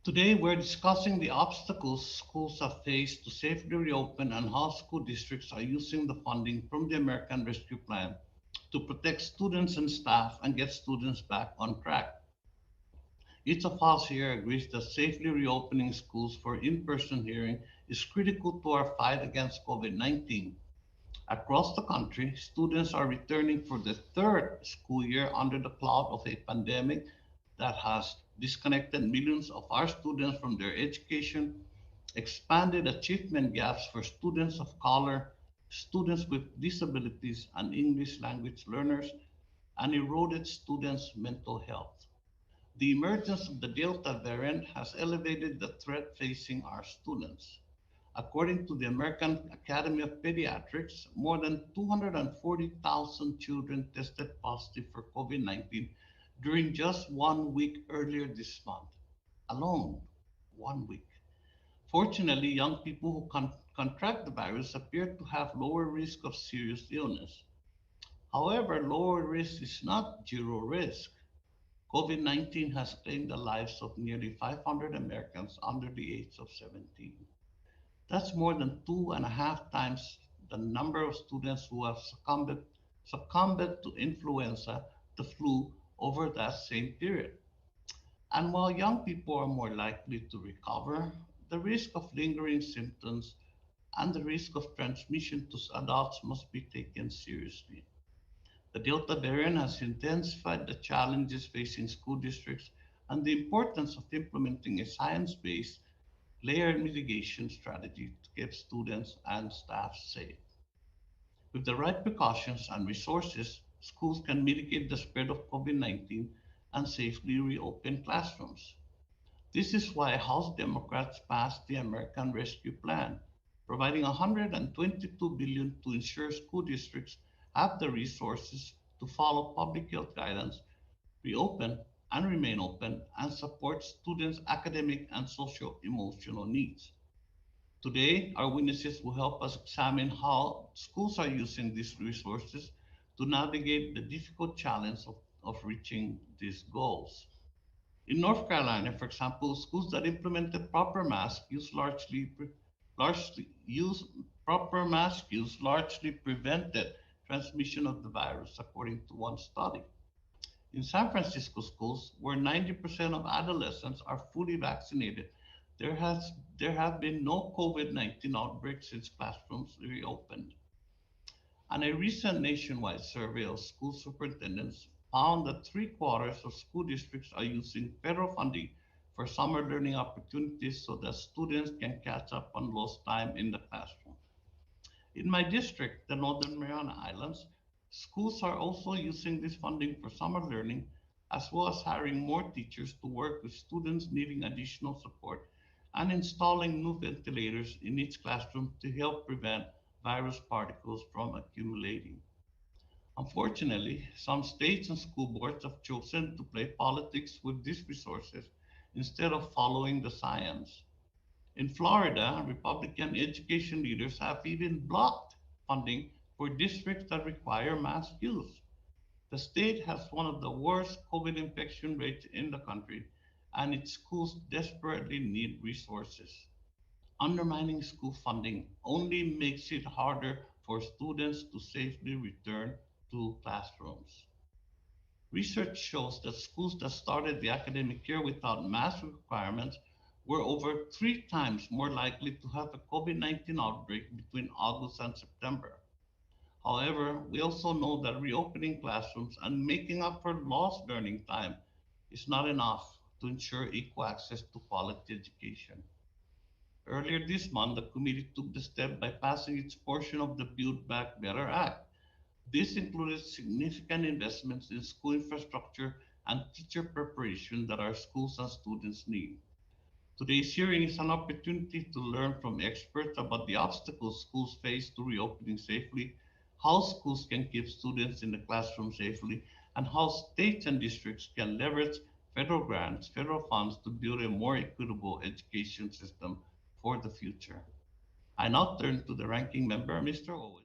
Today, we're discussing the obstacles schools have faced to safely reopen and how school districts are using the funding from the American Rescue Plan to protect students and staff and get students back on track. Each of us here agrees that safely reopening schools for in-person hearing is critical to our fight against COVID-19. Across the country, students are returning for the third school year under the cloud of a pandemic that has disconnected millions of our students from their education, expanded achievement gaps for students of color, students with disabilities, and English language learners, and eroded students' mental health. The emergence of the Delta variant has elevated the threat facing our students. According to the American Academy of Pediatrics, more than 240,000 children tested positive for COVID-19 during just 1 week earlier this month. Alone, 1 week. Fortunately, young people who contract the virus appear to have lower risk of serious illness. However, lower risk is not zero risk. COVID-19 has claimed the lives of nearly 500 Americans under the age of 17. That's more than 2.5 times the number of students who have succumbed to influenza, the flu, over that same period. And while young people are more likely to recover, the risk of lingering symptoms and the risk of transmission to adults must be taken seriously. The Delta variant has intensified the challenges facing school districts and the importance of implementing a science-based layered mitigation strategy to keep students and staff safe. With the right precautions and resources, schools can mitigate the spread of COVID-19 and safely reopen classrooms. This is why House Democrats passed the American Rescue Plan, providing $122 billion to ensure school districts have the resources to follow public health guidance, reopen and remain open, and support students' academic and social emotional needs. Today, our witnesses will help us examine how schools are using these resources to navigate the difficult challenge of reaching these goals. In North Carolina, for example, schools that implemented largely use proper mask use largely prevented transmission of the virus, according to one study. In San Francisco schools, where 90% of adolescents are fully vaccinated, there has there have been no COVID-19 outbreaks since classrooms reopened. And a recent nationwide survey of school superintendents found that three-quarters of school districts are using federal funding for summer learning opportunities so that students can catch up on lost time in the classroom. In my district, the Northern Mariana Islands, schools are also using this funding for summer learning, as well as hiring more teachers to work with students needing additional support and installing new ventilators in each classroom to help prevent virus particles from accumulating. Unfortunately, some states and school boards have chosen to play politics with these resources instead of following the science. In Florida, Republican education leaders have even blocked funding for districts that require mask use. The state has one of the worst COVID infection rates in the country, and its schools desperately need resources. Undermining school funding only makes it harder for students to safely return to classrooms. Research shows that schools that started the academic year without mask requirements were over 3 times more likely to have a COVID-19 outbreak between August and September. However, we also know that reopening classrooms and making up for lost learning time is not enough to ensure equal access to quality education. Earlier this month, the committee took the step by passing its portion of the Build Back Better Act. This included significant investments in school infrastructure and teacher preparation that our schools and students need. Today's hearing is an opportunity to learn from experts about the obstacles schools face to reopening safely, how schools can keep students in the classroom safely, and how states and districts can leverage federal grants, federal funds to build a more equitable education system for the future. I now turn to the ranking member, Mr. Owen.